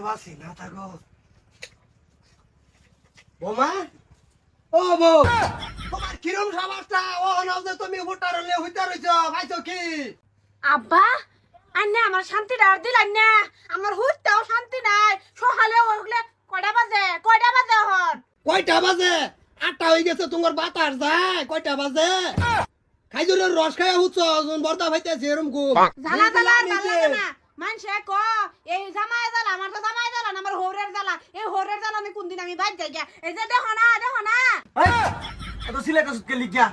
বাসি না থাকো বোমা ও বউ তোমার কিরম সমস্যা ও নাও যে তুমি ভোটার হলে হইতে রইছো ভাইছো কি আব্বা আন্না আমার শান্তি আর দিলাম না আমার হুইতেও শান্তি নাই সকালে উঠলে কয়টা বাজে হন কয়টা বাজে 8টা হয়ে গেছে তোমার বাতাস যায় কয়টা বাজে খাইজুরের রস খাইয়া হুচ্ছ বর্দা ভাইতেছে এরম খুব জ্বালা জ্বালা আর ভাল লাগে না মানুষে ক এই জামাই জ্বালা আমার তো জামাই জ্বালা না আমার হোরের জ্বালা এই হোরের জ্বালা আমি কোনদিন আমি বাইর যাই এই যে দেখো না এত সিলেট কে লিখিয়া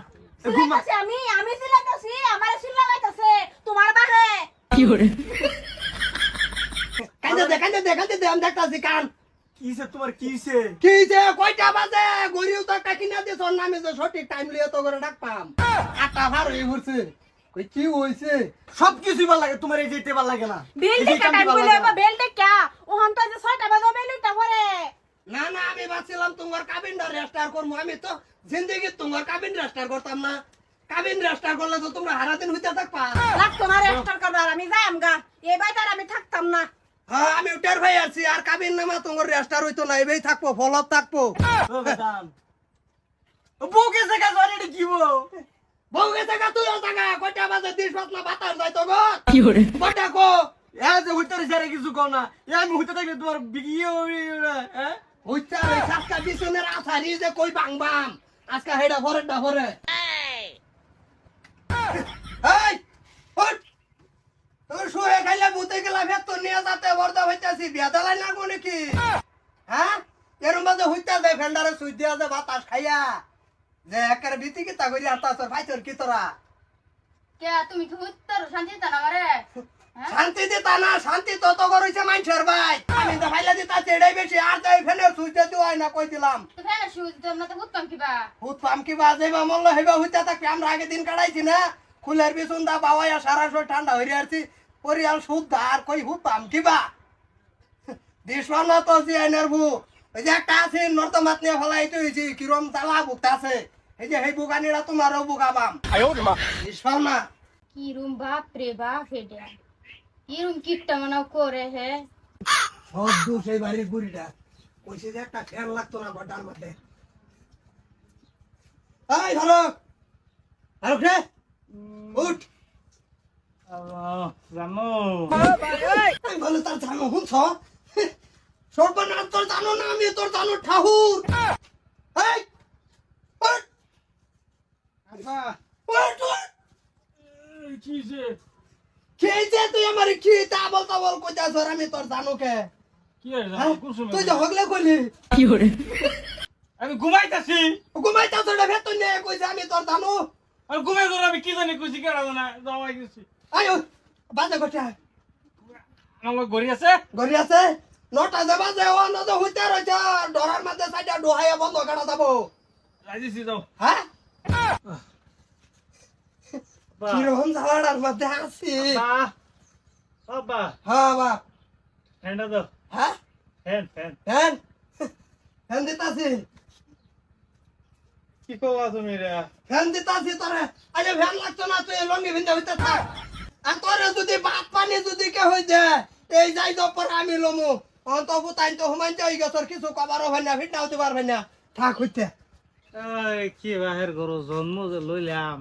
সিলাইতাছি আমি সিলাইতাছি আমার সিলাইতাছে তোমার বাহে কি করে কান্দে দে আমি দেখতাছি কান কিসে তোমার কিসে কিছে কয়টা বাজে গরিও তো একটা কিনা দিছ নামে যে সঠিক টাইম লিয়ে তো করে ডাক পাম 8টা ভার হয়ে ঘুরছে কই কি হইছে সবকিছু ভালো লাগে তোমার এই যেতে ভালো লাগে না বেলটা টাইম কইলে বা বেলটা কা ওহন তো যে 6টা বাজে বেলটা করে না আমি ভাবছিলাম তোমার কাবিনটা রেস্টার করবো আমি তো জিন্দেগি তোমার কাবিন রেস্টার করতাম না কাবিন রেস্টার করলে তো তোমরা সারা দিন হইতে থাকবা লাগতো না রেস্টার করবার আমি যাই আমগা এই বাইটার আমি থাকতাম না হ্যাঁ আমি উঠার ভাই আছি আর কাবিন নামা তোমার রেস্টার হইতো না এবেই থাকবো ফলপ থাকবো বউকে জায়গা জানি কি বউ গেছে গা তুইও জাগা কয়টা বাজে 10 বাজনা বাতাস যাইতো গো কি করে কয়টা কো এ যে হইতে রে কিছু কও না আমি হইতে থাকলে তোমার বিকিয়ে হ্যাঁ হইতা রে সাতটা বিছনের আছারি যে কই বাংবাম আজকে হেডা ফরেডা ফরে এই হট তোর শুয়ে খাইলে ভূতে গেলা ভেতর নিয়ে যাতে বর্দা হইতাছি বিয়াদালাই লাগবো নাকি হ্যাঁ এরম বাজে হইতা যায় ফেন্ডারে সুই দিয়া যে বাতাস খাইয়া যে একের বিতি কি তা করি আতা তোর ভাইতর কি তোরা কে তুমি কি উত্তর শান্তি তা না মারে শান্তি দিতা না শান্তি তত করইছে মানুষের ভাই আমি তো ভাইলা দিতা চেড়াই বেশি আর যাই ফেনের সুই দিয়ে দিওয়াই না কই দিলাম তো ফেলে শুজ তোমরা তো উত্তম কিবা ভূত পাম কি বাজে বা মল্ল হেবা হইতা থাকবে আমরা আগে দিন কাটাইছি না খুলের বিছুন দা বাওয়া সারা শরীর ঠান্ডা হইরে আসছি পরিয়াল শুদ্ধ আর কই ভূত পাম কিবা দিশওয়ান তো জি আইনার ভূ ওই যে একটা আছে নর্দমাত নিয়ে ফলাইতে হইছি কিরম তালা বুকটা আছে এই যে হেই বুকানিরা তোমারও বুকাবাম দিশওয়ান না কি রুম বাপ রে বাপ হেডা কি রুম কিপটা মানাও করে হে সব দু সেই বাড়ির বুড়িটা কইছে যে একটা ফ্যান লাগতো না গড্ডার মধ্যে এই ধরক ধরক রে উঠ জানো আমি বলে তার জানো হুনছ সর্বনাশ তোর জানো না আমি তোর জানো ঠাকুর এই উঠ আব্বা উঠ উঠ কিসে খেয়েছে তুই আমার কি তা বল কইতাছ আমি তোর জানো কে কি আর হ্যাঁ? জানো কুসুম তুই যে হগলে কইলি কি করে আমি ঘুমাইতাছি ঘুমাইতাছ এটা ভেতর নিয়ে কইছে আমি তোর জানো আর ঘুমাই ধরে আমি কি জানি কইছি কেডা না যাওয়াই গেছি আয়ো বাজে কটা আমার ঘড়ি আছে গড়ি আছে নটা যে বাজে ও না যে হইতে রইছে ডরার মধ্যে সাইডা ডোহাইয়া বন্ধ কাটা যাবো রাজিছি যাও হ্যাঁ কিরকম ঝালাটার মধ্যে আছি বাবা হ্যাঁ বাপ ফ্যানটা দাও হ্যাঁ ফ্যান ফ্যান ফ্যান ফ্যান দিতাছি কি করলা তুমি রে ফ্যান দিতাছি তোরে আরে ফ্যান লাগতো না তুই লঙ্গি ভিন্দে হইতে থাক আর তোরে যদি ভাত পানি যদি কে হই দে এই যাই দপর আমি লমু অন্ত বুতাইন তো হুমাইতে হই গেছর কিছু কবারও হয় না ফিট হতে পারবে না থাক হইতে কি বাহের গরু জন্ম যে লইলাম